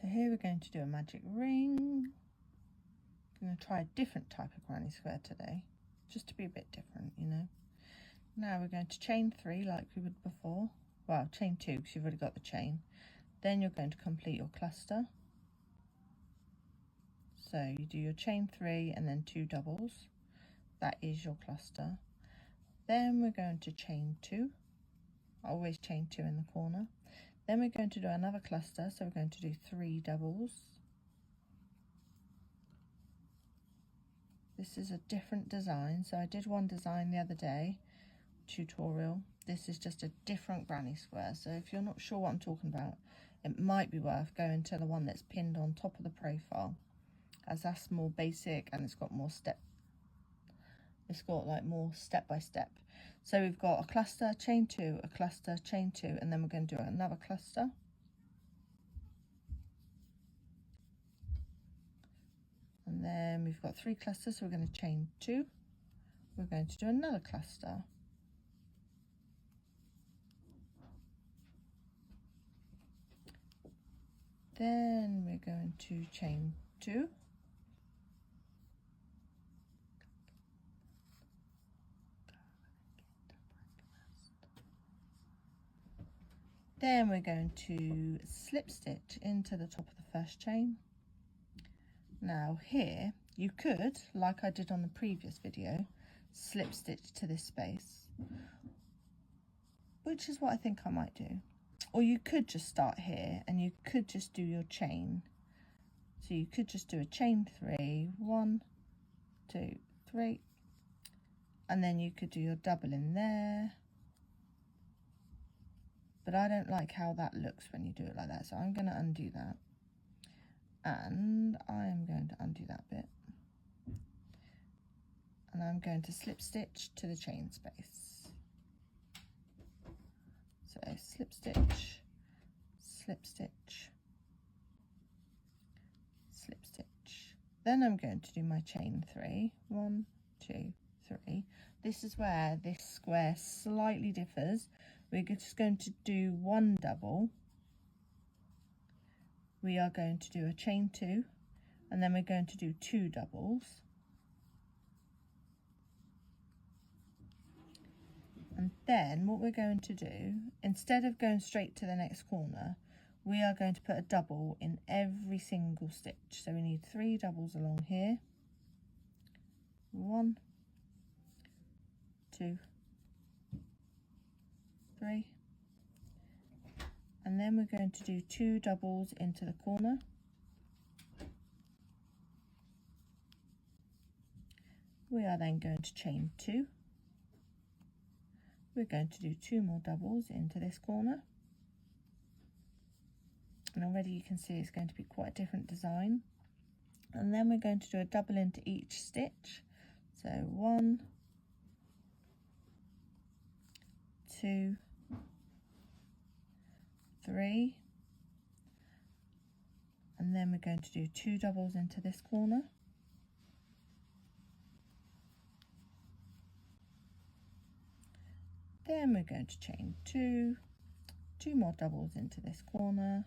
here we're going to do a magic ring. I'm going to try a different type of granny square today, just to be a bit different, you know. Now we're going to chain 3 like we would before. Well, chain 2 because you've already got the chain. Then you're going to complete your cluster. So you do your chain 3 and then 2 doubles. That is your cluster. Then we're going to chain 2. I always chain 2 in the corner. Then we're going to do another cluster, so we're going to do 3 doubles. This is a different design, so I did one design the other day, tutorial. This is just a different granny square, so if you're not sure what I'm talking about, it might be worth going to the one that's pinned on top of the profile, as that's more basic and it's got more step. It's got like more step by step. So we've got a cluster, chain 2, a cluster, chain 2, and then we're going to do another cluster. And then we've got 3 clusters, so we're going to chain 2. We're going to do another cluster. Then we're going to chain 2. Then we're going to slip stitch into the top of the first chain. Now here, you could, like I did on the previous video, slip stitch to this space, which is what I think I might do. Or you could just start here and you could just do your chain. So you could just do a chain 3, 1, 2, 3, and then you could do your double in there. But I don't like how that looks when you do it like that, so I'm going to undo that. And I am going to undo that bit. And I'm going to slip stitch to the chain space. So slip stitch, slip stitch, slip stitch. Then I'm going to do my chain 3. 1, 2, 3. This is where this square slightly differs. We're just going to do 1 double. We are going to do a chain 2, and then we're going to do 2 doubles. And then what we're going to do, instead of going straight to the next corner, we are going to put a double in every single stitch. So we need 3 doubles along here. 1, 2, 3. And then we're going to do 2 doubles into the corner. We are then going to chain 2. We're going to do 2 more doubles into this corner. And already you can see it's going to be quite a different design. And then we're going to do a double into each stitch. So 1, 2, 3, and then we're going to do 2 doubles into this corner. Then we're going to chain 2, 2 more doubles into this corner,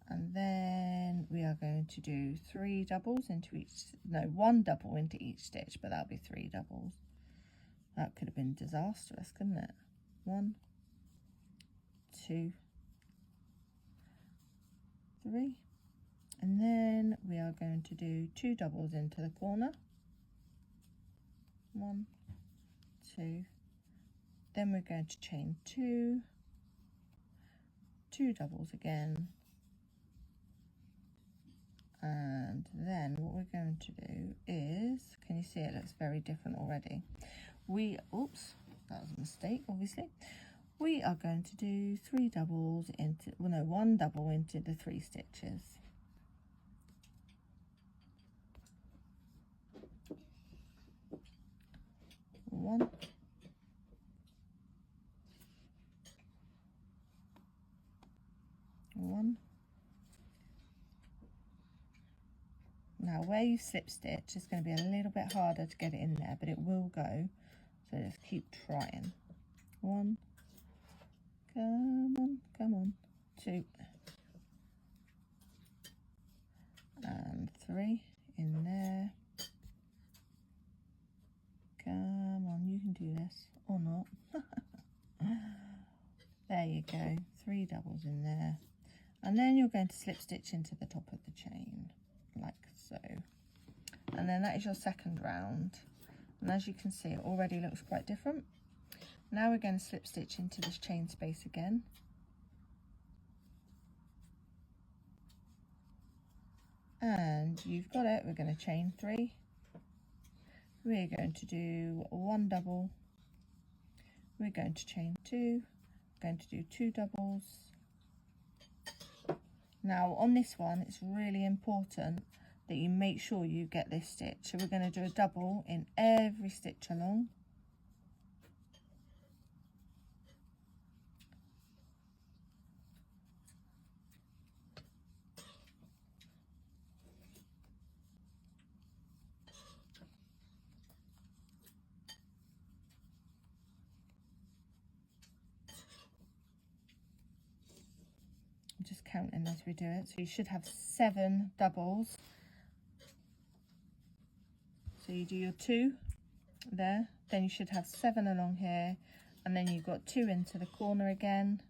and then we are going to do 3 doubles into each, no, 1 double into each stitch, but that'll be 3 doubles. That could have been disastrous, couldn't it? 1, 2, 3, and then we are going to do 2 doubles into the corner. 1, 2, then we're going to chain 2, 2 doubles again, and then what we're going to do is, can you see it looks very different already? Oops, that was a mistake, obviously. We are going to do 3 doubles into, well no, 1 double into the 3 stitches. One, now where you slip stitch is going to be a little bit harder to get it in there, but it will go, so just keep trying. 1, come on, come on, 2 and 3 in there. Come on, you can do this, or not. There you go, 3 doubles in there. And then you're going to slip stitch into the top of the chain, like so. And then that is your second round. And as you can see, it already looks quite different. Now we're going to slip stitch into this chain space again. And you've got it, we're going to chain 3. We're going to do 1 double. We're going to chain 2. We're going to do 2 doubles. Now on this one, it's really important that you make sure you get this stitch. So we're going to do a double in every stitch along. I'm just counting as we do it. So you should have 7 doubles. So you do your 2 there, then you should have 7 along here, and then you've got 2 into the corner again.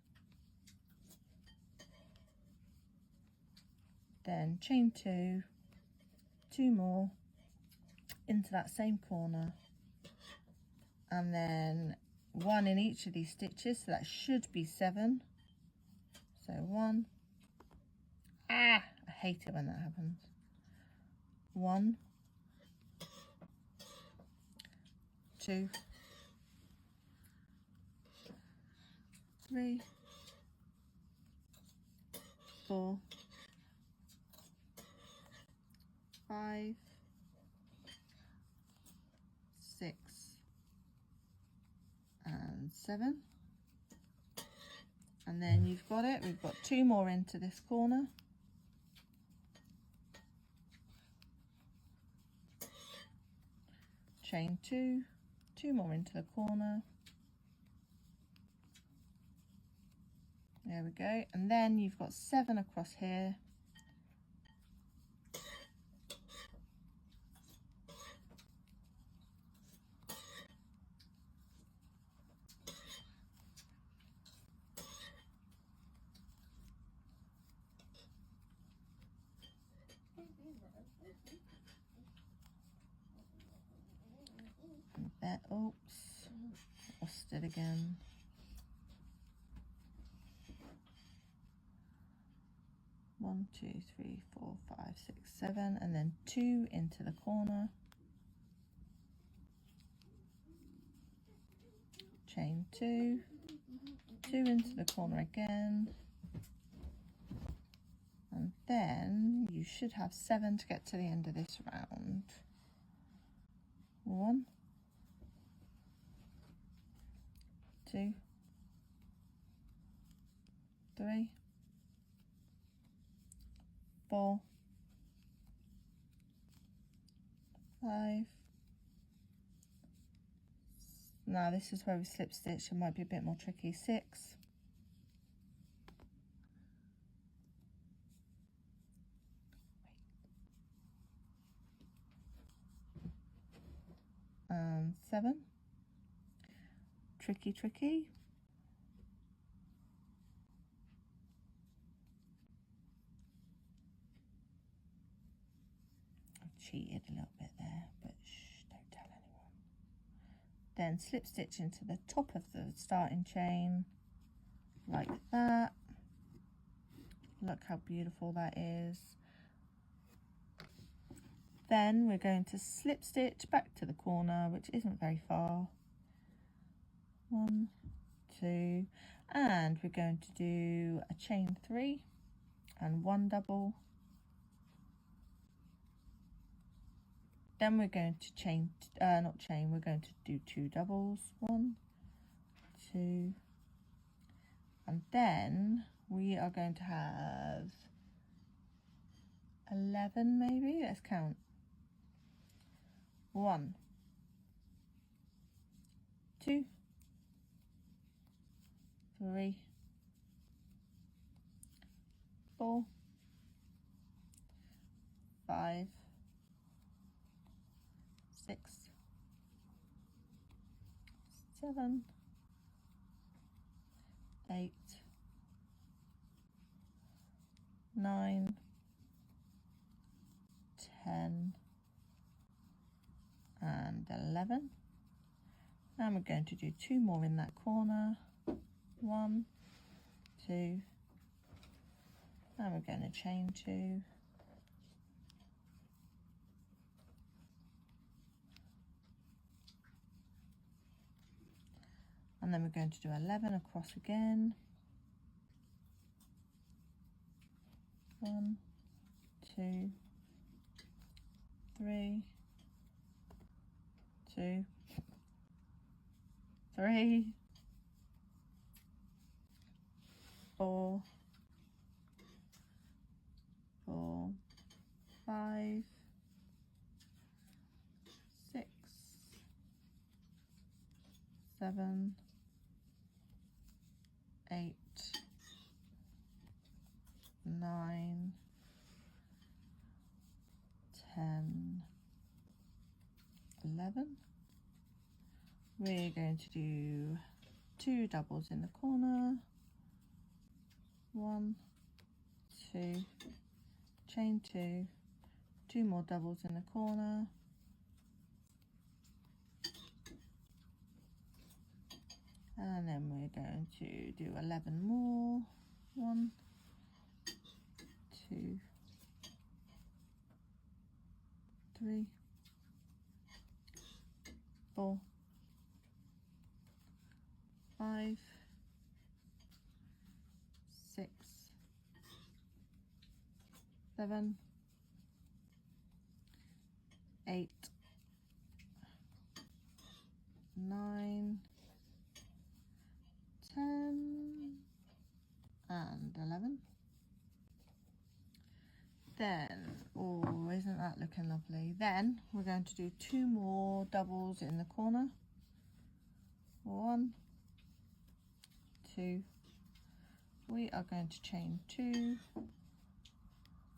Then chain 2, 2 more into that same corner, and then 1 in each of these stitches, so that should be 7. So 1, I hate it when that happens. 1, 2, 3, 4, 5, 6, and 7. And then you've got it, we've got 2 more into this corner. Chain 2, 2 more into the corner. There we go. And then you've got 7 across here. And there, oops, lost it again. One, 2, 3, 4, 5, 6, 7, and then 2 into the corner. Chain 2, 2 into the corner again. And then you should have 7 to get to the end of this round. 1, 2, 3, 4, 5. Now this is where we slip stitch, it might be a bit more tricky. 6, and 7. Tricky, tricky. I've cheated a little bit there, but shh, don't tell anyone. Then slip stitch into the top of the starting chain, like that. Look how beautiful that is. Then we're going to slip stitch back to the corner, which isn't very far. 1, 2, and we're going to do a chain 3 and 1 double. Then we're going to chain, not chain, we're going to do 2 doubles. 1, 2, and then we are going to have 11 maybe, let's count. 1, 2, 3, 4, 5, 6, 7, 8, 9, 10 and 11. And we're going to do 2 more in that corner. 1, 2, and we're going to chain 2. And then we're going to do 11 across again. 1, 2, 3, 2, 3, 4, 4, 5, 6, 7, 8, 9, 10, 11. We're going to do 2 doubles in the corner. 1, 2, chain 2, 2 more doubles in the corner. And then we're going to do 11 more. 1, 2, 3, 4, 5, 6, 7, 8, 9, 10 and 11. Then, oh, isn't that looking lovely? Then we're going to do 2 more doubles in the corner. 1, 2, we are going to chain 2,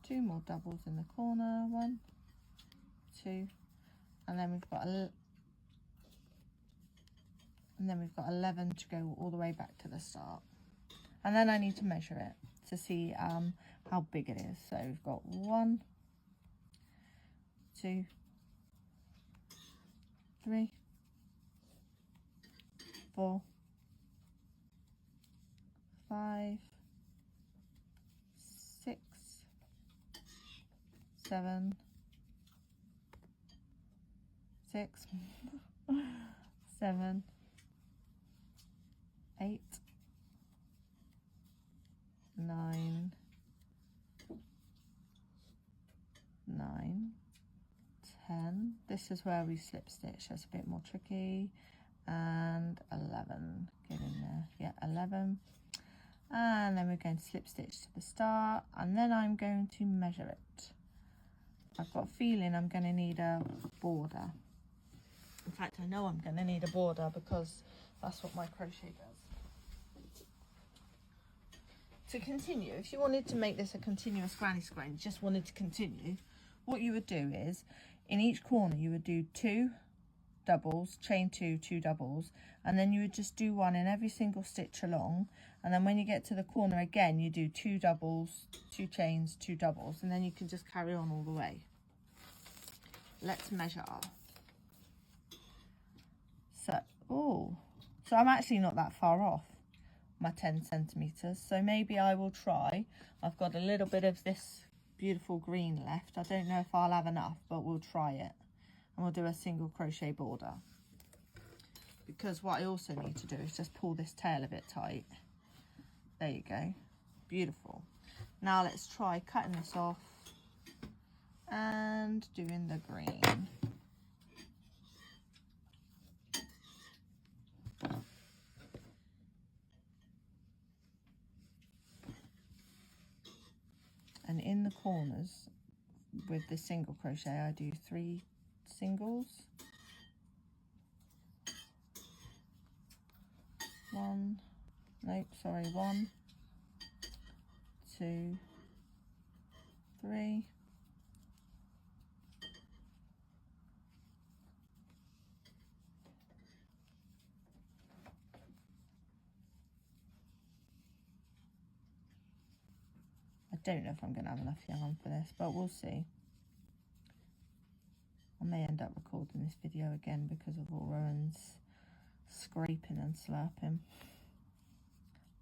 2 more doubles in the corner. 1, 2, and then we've got 11 to go all the way back to the start. And then I need to measure it to see how big it is. So we've got 1, 2, 3, 4, 5, 6, 7, 6, 7, 8, 9, 10. This is where we slip stitch. That's a bit more tricky. And 11. Get in there. Yeah, 11. And then we're going to slip stitch to the start. And then I'm going to measure it. I've got a feeling I'm going to need a border. In fact, I know I'm going to need a border because that's what my crochet does. To continue, if you wanted to make this a continuous granny square and you just wanted to continue, what you would do is in each corner you would do 2 doubles, chain 2, 2 doubles, and then you would just do 1 in every single stitch along, and then when you get to the corner again you do 2 doubles, 2 chains, 2 doubles, and then you can just carry on all the way. Let's measure off. So I'm actually not that far off my 10 centimeters, so maybe I will try. I've got a little bit of this beautiful green left. I don't know if I'll have enough, but we'll try it, and we'll do a single crochet border, because what I also need to do is just pull this tail a bit tight. There you go, beautiful. Now let's try cutting this off and doing the green. And in the corners with the single crochet I do 3 singles. 1, 2, 3. I don't know if I'm going to have enough yarn for this, but we'll see. I may end up recording this video again because of all Rowan's scraping and slurping.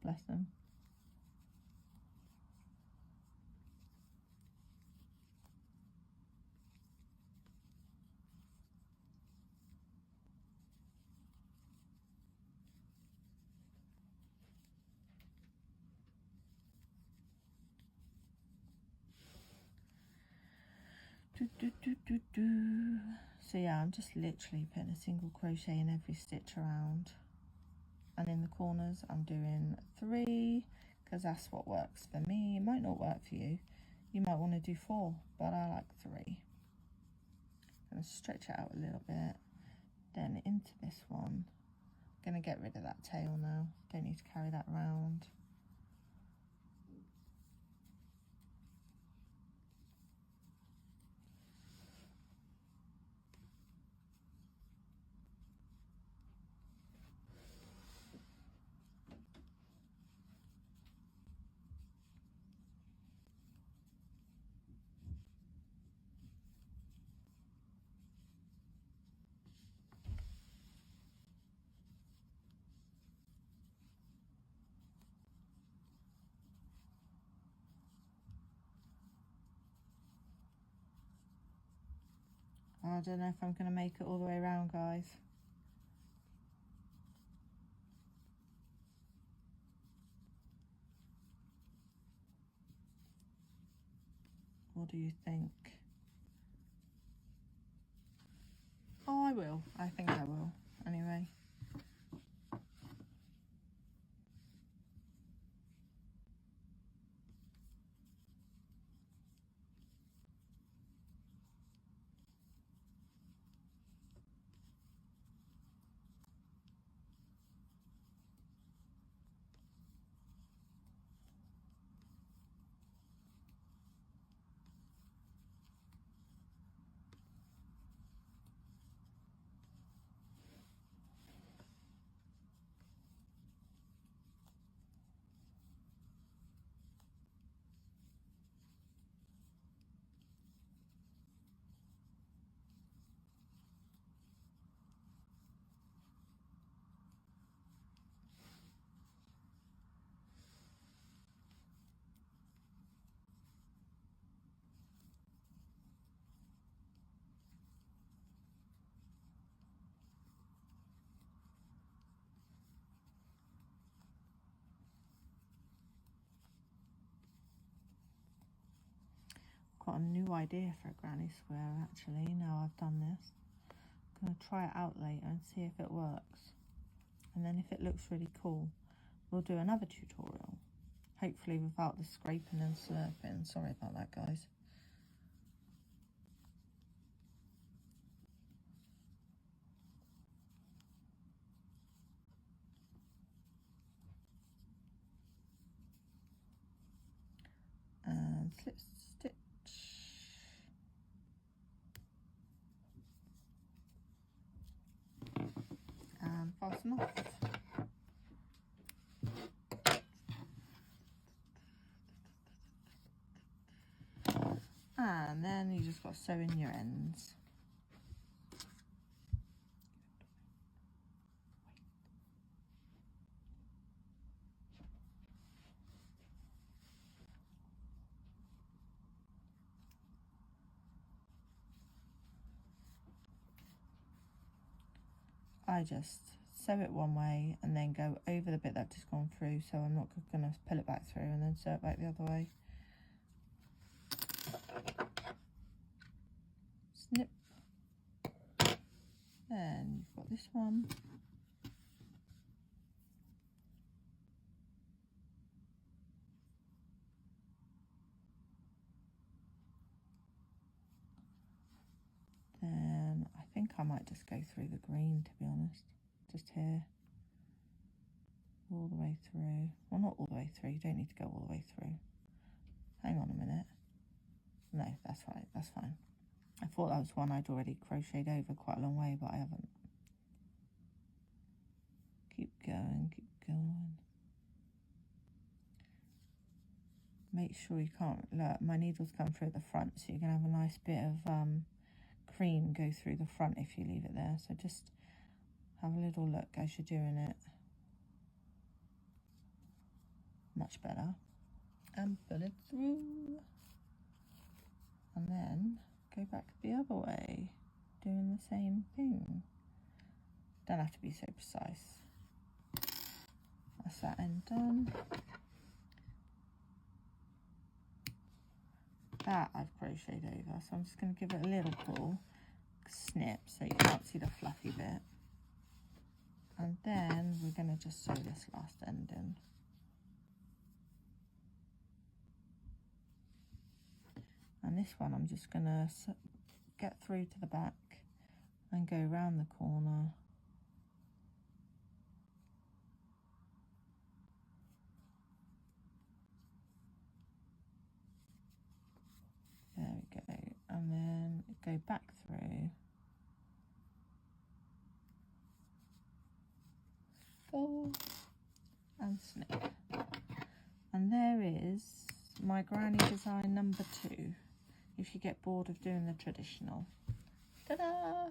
Bless them. So yeah, I'm just literally putting a single crochet in every stitch around, and in the corners I'm doing 3 because that's what works for me. It might not work for you. You might want to do 4, but I like 3. I'm going to stretch it out a little bit, then into this one. I'm going to get rid of that tail now. Don't need to carry that around. I don't know if I'm going to make it all the way around, guys. What do you think? Oh, I will. I think I will. Anyway. Got a new idea for a granny square actually, now I've done this. I'm going to try it out later and see if it works. And then if it looks really cool, we'll do another tutorial. Hopefully without the scraping and slurping. Sorry about that, guys. And slip stitch. And fasten off. And then you just got to sew in your ends. I just sew it one way and then go over the bit that's just gone through, so I'm not going to pull it back through and then sew it back the other way. Snip. Then you've got this one. Then I think I might just go through the green, to be honest. Just here. All the way through. Well, not all the way through. You don't need to go all the way through. Hang on a minute. No, that's right, that's fine. I thought that was one I'd already crocheted over quite a long way, but I haven't. Keep going, keep going. Make sure you can't, look, my needles come through the front, so you're going to have a nice bit of cream go through the front if you leave it there. So just have a little look as you're doing it. Much better. And pull it through. And then go back the other way, doing the same thing. Don't have to be so precise. That's that end done. That I've crocheted over, so I'm just going to give it a little pull, snip, so you can't see the fluffy bit. And then we're going to just sew this last end in. And this one I'm just going to get through to the back and go around the corner. There we go. And then go back through. Fold and snip. And there is my granny design number 2. If you get bored of doing the traditional. Ta-da!